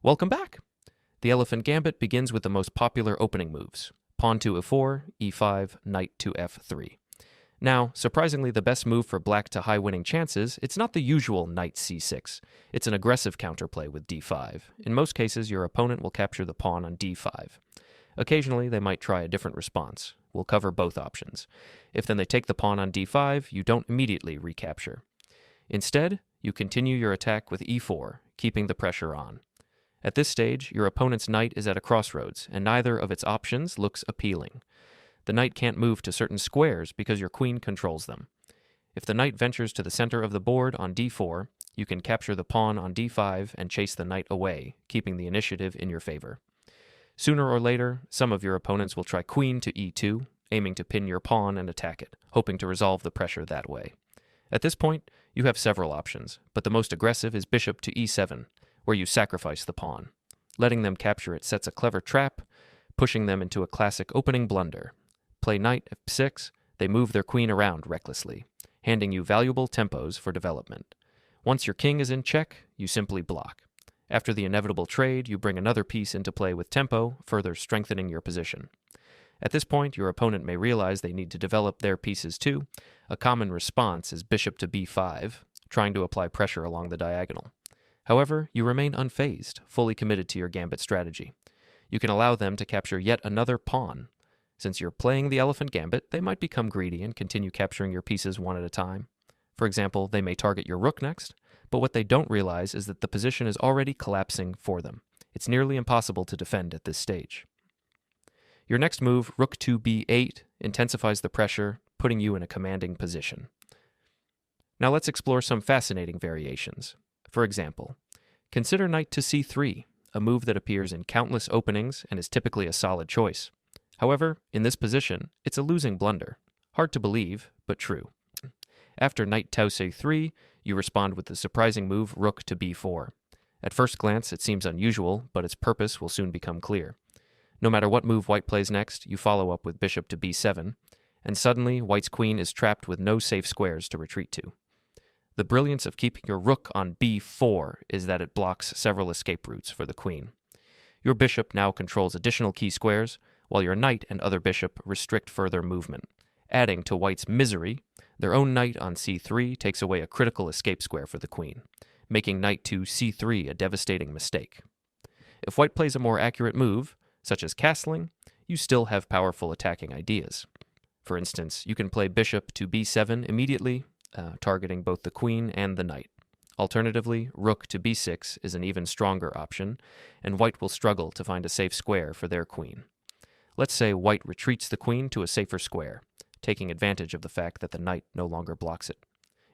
Welcome back! The Elephant Gambit begins with the most popular opening moves: pawn to e4, e5, knight to f3. Now, surprisingly the best move for black to high winning chances, it's not the usual knight c6. It's an aggressive counterplay with d5. In most cases, your opponent will capture the pawn on d5. Occasionally, they might try a different response. We'll cover both options. If then they take the pawn on d5, you don't immediately recapture. Instead, you continue your attack with e4, keeping the pressure on. At this stage, your opponent's knight is at a crossroads, and neither of its options looks appealing. The knight can't move to certain squares because your queen controls them. If the knight ventures to the center of the board on d4, you can capture the pawn on d5 and chase the knight away, keeping the initiative in your favor. Sooner or later, some of your opponents will try queen to e2, aiming to pin your pawn and attack it, hoping to resolve the pressure that way. At this point, you have several options, but the most aggressive is bishop to e7, where you sacrifice the pawn. Letting them capture it sets a clever trap, pushing them into a classic opening blunder. Play knight f6, they move their queen around recklessly, handing you valuable tempos for development. Once your king is in check, you simply block. After the inevitable trade, you bring another piece into play with tempo, further strengthening your position. At this point, your opponent may realize they need to develop their pieces too. A common response is bishop to b5, trying to apply pressure along the diagonal. However, you remain unfazed, fully committed to your gambit strategy. You can allow them to capture yet another pawn. Since you're playing the Elephant Gambit, they might become greedy and continue capturing your pieces one at a time. For example, they may target your rook next, but what they don't realize is that the position is already collapsing for them. It's nearly impossible to defend at this stage. Your next move, rook to b8, intensifies the pressure, putting you in a commanding position. Now let's explore some fascinating variations. For example, consider knight to c3, a move that appears in countless openings and is typically a solid choice. However, in this position, it's a losing blunder. Hard to believe, but true. After knight takes a3, you respond with the surprising move rook to b4. At first glance, it seems unusual, but its purpose will soon become clear. No matter what move white plays next, you follow up with bishop to b7, and suddenly white's queen is trapped with no safe squares to retreat to. The brilliance of keeping your rook on b4 is that it blocks several escape routes for the queen. Your bishop now controls additional key squares, while your knight and other bishop restrict further movement. Adding to white's misery, their own knight on c3 takes away a critical escape square for the queen, making knight to c3 a devastating mistake. If white plays a more accurate move, such as castling, you still have powerful attacking ideas. For instance, you can play bishop to b7 immediately, targeting both the queen and the knight. Alternatively, rook to b6 is an even stronger option, and white will struggle to find a safe square for their queen. Let's say white retreats the queen to a safer square, taking advantage of the fact that the knight no longer blocks it.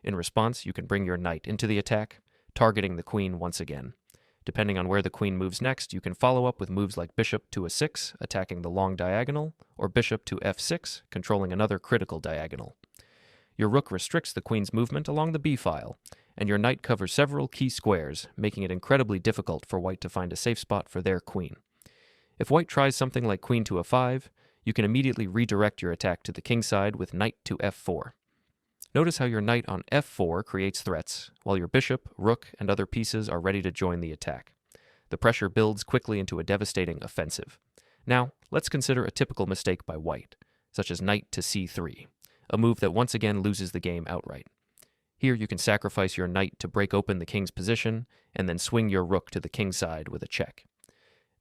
In response, you can bring your knight into the attack, targeting the queen once again. Depending on where the queen moves next, you can follow up with moves like bishop to a6, attacking the long diagonal, or bishop to f6, controlling another critical diagonal. Your rook restricts the queen's movement along the b-file, and your knight covers several key squares, making it incredibly difficult for white to find a safe spot for their queen. If white tries something like queen to a5, you can immediately redirect your attack to the king side with knight to f4. Notice how your knight on f4 creates threats, while your bishop, rook, and other pieces are ready to join the attack. The pressure builds quickly into a devastating offensive. Now, let's consider a typical mistake by white, such as knight to c3, a move that once again loses the game outright. Here you can sacrifice your knight to break open the king's position, and then swing your rook to the king side with a check.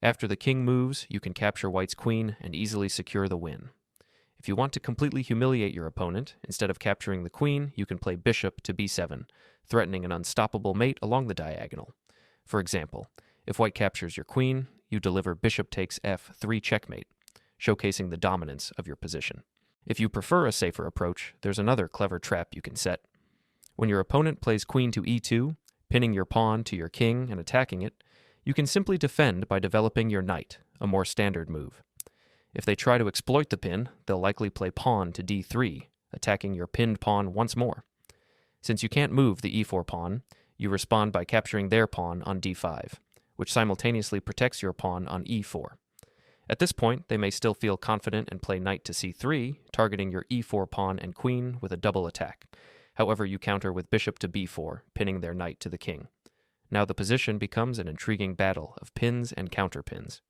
After the king moves, you can capture white's queen and easily secure the win. If you want to completely humiliate your opponent, instead of capturing the queen, you can play bishop to b7, threatening an unstoppable mate along the diagonal. For example, if white captures your queen, you deliver bishop takes f3 checkmate, showcasing the dominance of your position. If you prefer a safer approach, there's another clever trap you can set. When your opponent plays queen to e2, pinning your pawn to your king and attacking it, you can simply defend by developing your knight, a more standard move. If they try to exploit the pin, they'll likely play pawn to d3, attacking your pinned pawn once more. Since you can't move the e4 pawn, you respond by capturing their pawn on d5, which simultaneously protects your pawn on e4. At this point, they may still feel confident and play knight to c3, targeting your e4 pawn and queen with a double attack. However, you counter with bishop to b4, pinning their knight to the king. Now the position becomes an intriguing battle of pins and counterpins.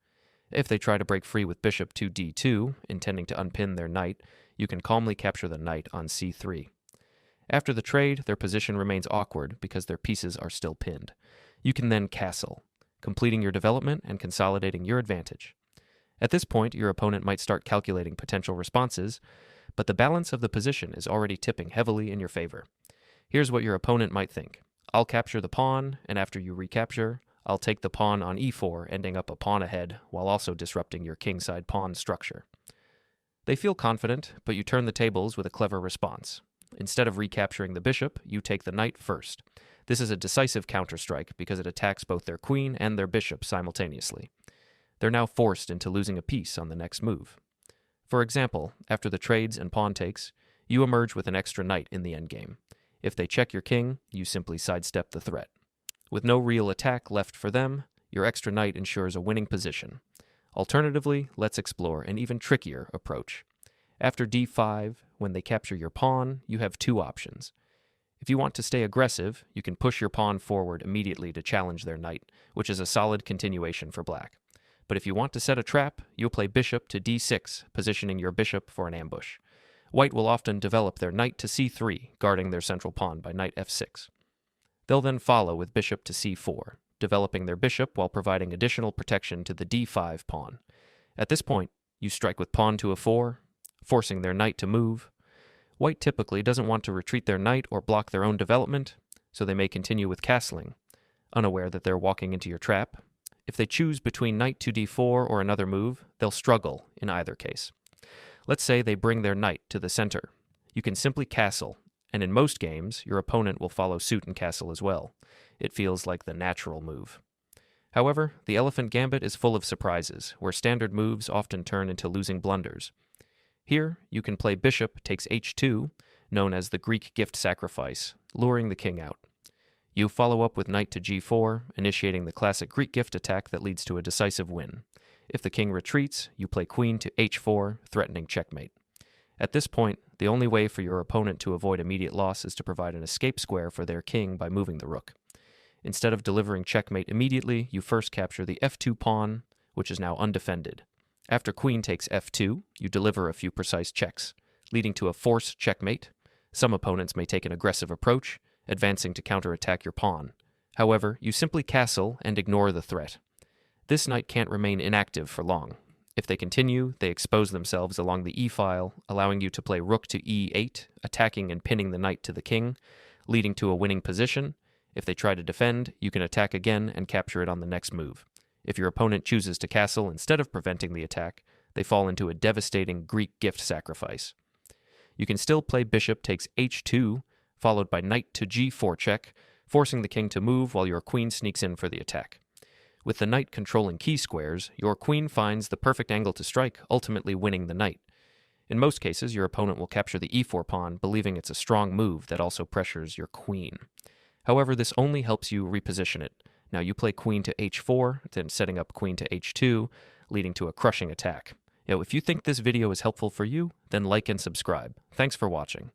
If they try to break free with bishop to d2, intending to unpin their knight, you can calmly capture the knight on c3. After the trade, their position remains awkward because their pieces are still pinned. You can then castle, completing your development and consolidating your advantage. At this point, your opponent might start calculating potential responses, but the balance of the position is already tipping heavily in your favor. Here's what your opponent might think. I'll capture the pawn, and after you recapture, I'll take the pawn on e4, ending up a pawn ahead, while also disrupting your kingside pawn structure. They feel confident, but you turn the tables with a clever response. Instead of recapturing the bishop, you take the knight first. This is a decisive counterstrike because it attacks both their queen and their bishop simultaneously. They're now forced into losing a piece on the next move. For example, after the trades and pawn takes, you emerge with an extra knight in the endgame. If they check your king, you simply sidestep the threat. With no real attack left for them, your extra knight ensures a winning position. Alternatively, let's explore an even trickier approach. After d5, when they capture your pawn, you have two options. If you want to stay aggressive, you can push your pawn forward immediately to challenge their knight, which is a solid continuation for black. But if you want to set a trap, you'll play bishop to d6, positioning your bishop for an ambush. White will often develop their knight to c3, guarding their central pawn by knight f6. They'll then follow with bishop to c4, developing their bishop while providing additional protection to the d5 pawn. At this point, you strike with pawn to a4, forcing their knight to move. White typically doesn't want to retreat their knight or block their own development, so they may continue with castling, unaware that they're walking into your trap. If they choose between knight to d4 or another move, they'll struggle in either case. Let's say they bring their knight to the center. You can simply castle, and in most games, your opponent will follow suit and castle as well. It feels like the natural move. However, the Elephant Gambit is full of surprises, where standard moves often turn into losing blunders. Here, you can play bishop takes h2, known as the Greek gift sacrifice, luring the king out. You follow up with knight to g4, initiating the classic Greek gift attack that leads to a decisive win. If the king retreats, you play queen to h4, threatening checkmate. At this point, the only way for your opponent to avoid immediate loss is to provide an escape square for their king by moving the rook. Instead of delivering checkmate immediately, you first capture the f2 pawn, which is now undefended. After queen takes f2, you deliver a few precise checks, leading to a forced checkmate. Some opponents may take an aggressive approach, advancing to counterattack your pawn. However, you simply castle and ignore the threat. This knight can't remain inactive for long. If they continue, they expose themselves along the e-file, allowing you to play rook to e8, attacking and pinning the knight to the king, leading to a winning position. If they try to defend, you can attack again and capture it on the next move. If your opponent chooses to castle instead of preventing the attack, they fall into a devastating Greek gift sacrifice. You can still play bishop takes h2, followed by knight to g4 check, forcing the king to move while your queen sneaks in for the attack. With the knight controlling key squares, your queen finds the perfect angle to strike, ultimately winning the knight. In most cases, your opponent will capture the e4 pawn, believing it's a strong move that also pressures your queen. However, this only helps you reposition it. Now you play queen to h4, then setting up queen to h2, leading to a crushing attack. If you think this video is helpful for you, then like and subscribe. Thanks for watching.